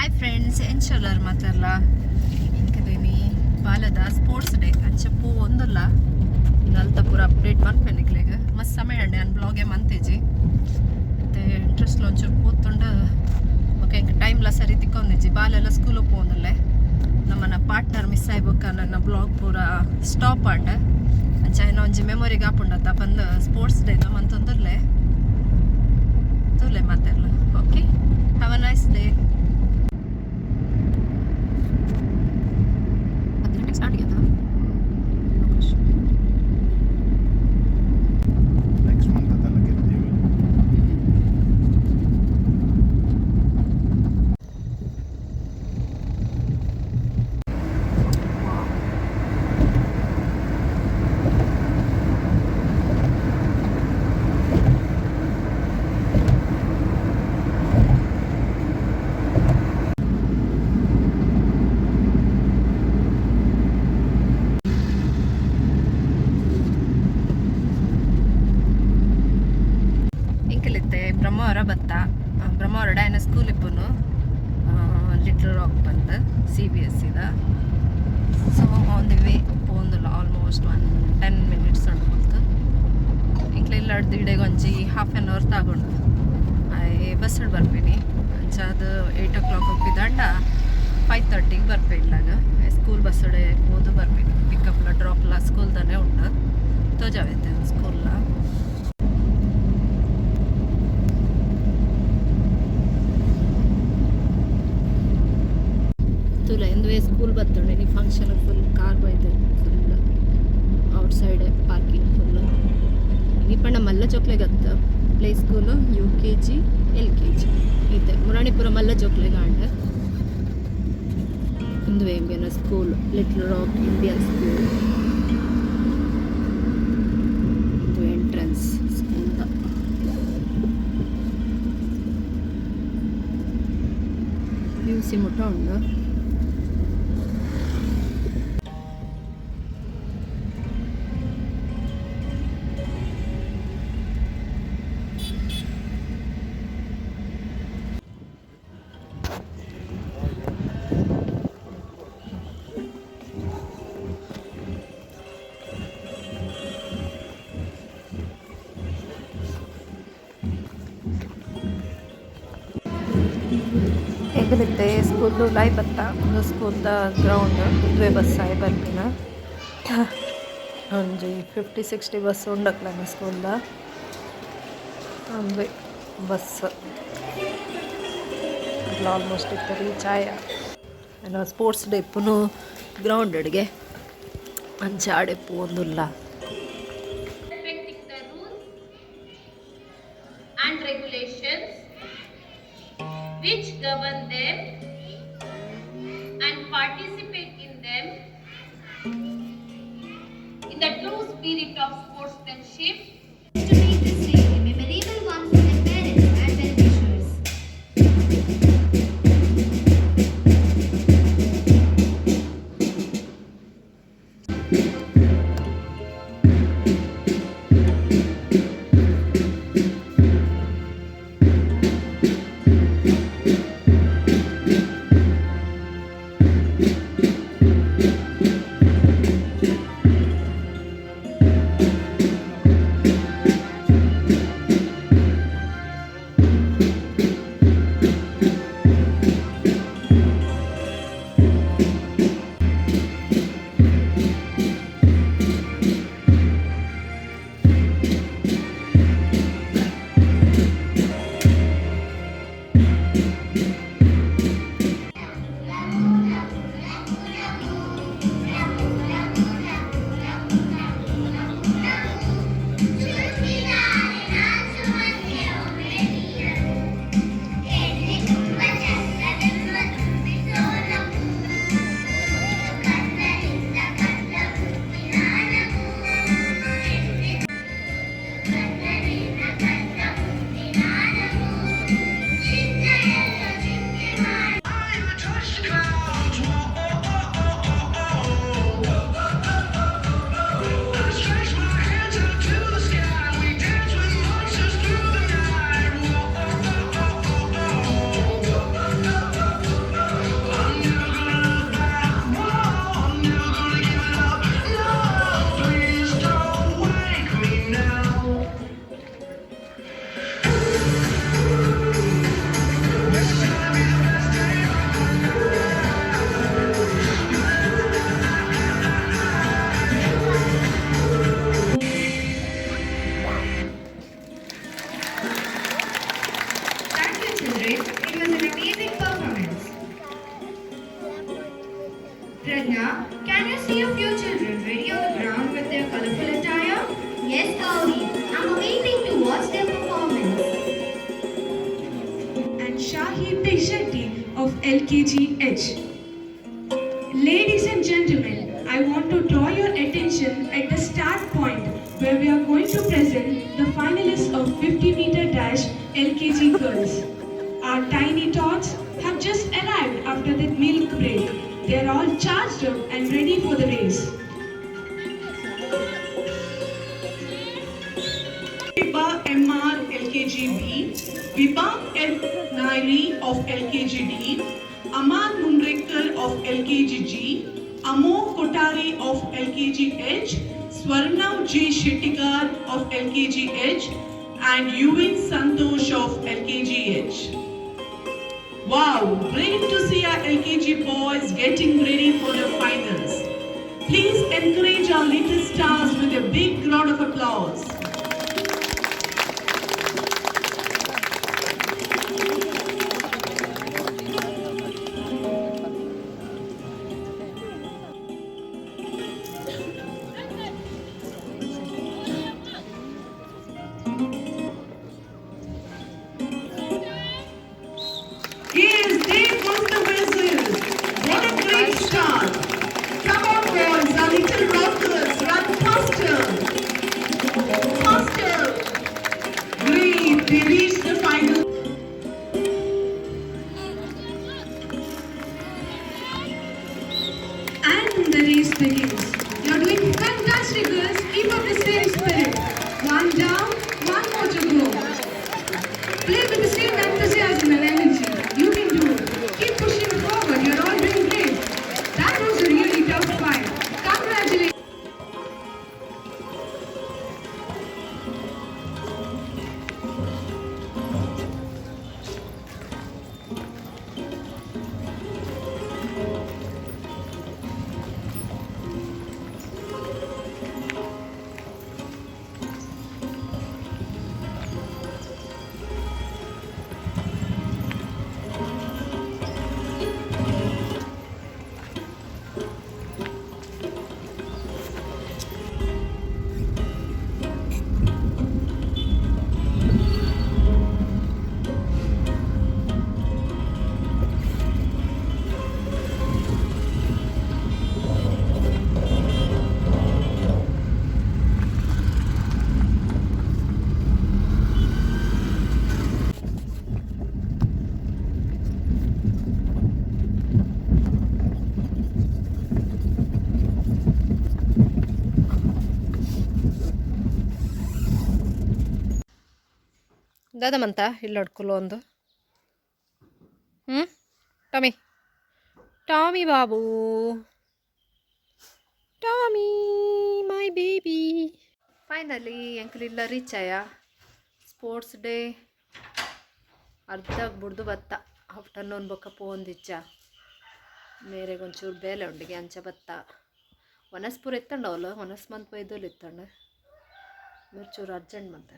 Hi friends ಎಂಚಲರ್ ಮಾತಲ್ಲ ಇಂಕದೇನಿ ಬಾಲದ sports day ಅಂಚಪ್ಪು ಒಂದಲ್ಲ ನಲ್ತ ಪೂರ ಅಪ್ಡೇಟ್ ಮನ್ಪೆನಿಕ್ಲೆಗ್ ಮಸ್ತ್ ಸಮಯ ಅಂಡೆ ನಾನು ಬ್ಲಾಗೆ ಮಂತೇಜಿ ಮತ್ತು ಇಂಟ್ರೆಸ್ಟ್ ಒಂಚೂರು ಕೂತ್ಕೊಂಡು ಓಕೆ ಇಂಕ ಟೈಮ್ಲ ಸರಿ ತಿಕ್ಕೊಂದಿಜ್ಜಿ ಬಾಲೆಲ್ಲ ಸ್ಕೂಲಿಗೆ ಹೋಗಂದಲ್ಲೇ ನಮ್ಮನ್ನ ಪಾರ್ಟ್ನರ್ ಮಿಸ್ ಆಯ್ಬೇಕ ನನ್ನ ಬ್ಲಾಗ್ ಪೂರ ಸ್ಟಾಪ್ ಆಟ ಅಂಚ ಏನೋ ಒಂಜಿ ಮೆಮೊರಿಗೆ ಆಪುಂಡತ್ತ ಬಂದು ಸ್ಪೋರ್ಟ್ಸ್ ಡೇ ಮಂತೊಂದುರ್ಲೆ ತೂಲೆ ಮಾತಾಡಲ್ಲ okay have a nice day. Start again, huh? Next month ಅದೆಲ್ಲ ಗೆಲ್ತೀವಿ. ಬ್ರಹ್ಮವರ ಬತ್ತ ಬ್ರಹ್ಮವರ ಡೈನ ಸ್ಕೂಲ್ ಇಪ್ಪನು ಲಿಟ್ಲ್ ರಾಕ್ ಬಂದು CBSE so on the way ಪೋಂದಿಲ್ಲ ಆಲ್ಮೋಸ್ಟ್ 10 minutes ಉಂಟು ಇಂಕ್ಲೆ ಇಲ್ಲ ಇಡೆಗೆ ಒಂಜಿ ಹಾಫ್ ಆನ್ ಅವರ್ ತಗೊಂಡು ಬಸ್ ಬರ್ತೀನಿ ಅಂಚಾದ 8 o'clock ಹೋಗಿದ್ದಂಡ 5:30 ಬರ್ಪೆ ಇಲ್ಲಾಗ ಸ್ಕೂಲ್ ಬಸ್ ಓದು ಬರ್ತೀನಿ ಪಿಕಪ್ಲ ಡ್ರಾಪ್ಲ ಸ್ಕೂಲ್ದಾನೆ ಉಂಟು ತೋಜಾವೈತೆ ಸ್ಕೂಲ್ಲ ಎಂದುವೆ ಸ್ಕೂಲ್ ಬರ್ತುಂಡೆ ನೀ ಫಂಕ್ಷನ್ ಫುಲ್ ಕಾರ್ ಬೈದೆ full outside parking full ಈ ಪಂಡ ಮಲ್ಲ ಚೊಕ್ಲೆಗತ್ತ ಪ್ಲೇ ಸ್ಕೂಲು UKG LKG ಇದೆ ಮುರಾಣಿಪುರ ಮಲ್ಲ ಚೊಕ್ಲೆಗ ಅಂಡ ಇಂದುವೆ ಎಂಬೇನ school little rock Indian school ಇದು ಎಂಟ್ರೆನ್ಸ್ ಸ್ಕೂಲ್ದ PUC ಮುಟ್ಟ ಉಂಡು ಹೆಂಗಲಿತ್ತೆ ಸ್ಕೂಲ್ದು ಲೈವ್ ಬತ್ತ ಸ್ಕೂಲ್ದ ಗ್ರೌಂಡ್ ಇದುವೆ ಬಸ್ ಆಯ್ ಬರ್ಪಿನ ಒಂಜಿ 50-60 ಬಸ್ ಉಂಡಕ್ಲನ ಸ್ಕೂಲ್ದ ಅಂದ್ವೆ ಬಸ್ ಆಲ್ಮೋಸ್ಟ್ ಇತ್ತು ರೀಚ್ ಆಯ ಏನೋ ಸ್ಪೋರ್ಟ್ಸ್ ಡೇ ಇಪ್ಪುನು ಗ್ರೌಂಡ್ ಅಡಿಗೆ ಅಂಚ ಆಡೆಪ್ಪು ಒಂದುಲ್ಲ which govern them and participate in them in the true spirit of sportsmanship to make this day a memorable one for their parents and well-wishers. of LKGH. Ladies and gentlemen, I want to draw your attention at the start point where we are going to present the finalists of 50-meter dash LKG girls. Our tiny tots have just arrived after the milk break. They are all charged up and ready for the race. Viba MR LKGB, Viba L. Nairi of LKGD, Aman Mundrekar of LKGG, Amo Kotari of LKGH, Swarnav J. Shettikar of LKGH, and Yuvin Santosh of LKGH. Wow, great to see our LKG boys getting ready for the finals. Please encourage our little stars with a big round of applause. Yes, there goes the whistle. What a great start. Come on boys, our little rockers, run faster. Faster. Great, they reached the final. And the race begins. You're doing fantastic, girls. Keep up the same spirit. One down, one more to go. Play with the same enthusiasm and energy. You can do it. Keep pushing forward. You're all doing great. That was a really tough fight. Congratulations. ದಾದಮಂತ ಇಲ್ಲಿ ನೋಡ್ಕೊಲು ಒಂದು Tommy Tommy Babu Tommy my baby finally uncle ಇಲ್ಲ reach ಆಯ sports day ಅರ್ಧ ಬುಡ್ದು ಬತ್ತ afternoon ಬೊಕ್ಕ ಪೋಂದಿಚ್ಚ ಮೇರೆಗೊಂಚೂರು ಬೇಲೆ ಉಂಡಿಗೆ ಅಂಚ ಬತ್ತ ವನಸ್ಪುರ ಎತ್ತಂಡವಲ್ಲ ವನಸ್ ಮಂತ್ ಬೈದೋಲು ಇತ್ತಂಡ ಚೂರು ಅರ್ಜೆಂಟ್ ಮಂತ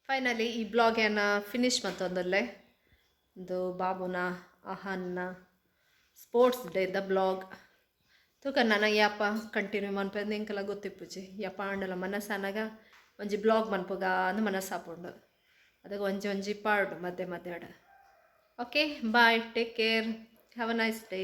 ಫೈನಲಿ ಈ ಬ್ಲಾಗ್ ಏನ ಫಿನಿಶ್ ಮತ್ತೊಂದಲ್ಲೇ ಇದು ಬಾಬುನ ಅಹನ್ನ ಸ್ಪೋರ್ಟ್ಸ್ ಡೇದ ಬ್ಲಾಗ್ ತೂಕ ನನಗೆ ಯಪ್ಪ ಕಂಟಿನ್ಯೂ ಮನ್ಪಂದು ಇಂಕಲ ಗೊತ್ತಿಪ್ಪುಜಿ ಯಪ್ಪ ಅಂಡಲ ಮನಸ್ಸಾನಾಗ ಒಂಜಿ ಬ್ಲಾಗ್ ಮನ್ಪುಗ ಅಂದು ಮನಸ್ಸಾಪುಂಡು ಅದಕ್ಕೆ ಒಂಜಿ ಒಂಜಿ ಪಾಡು ಮಧ್ಯೆ ಮಧ್ಯಾಡ okay bye take care have a nice day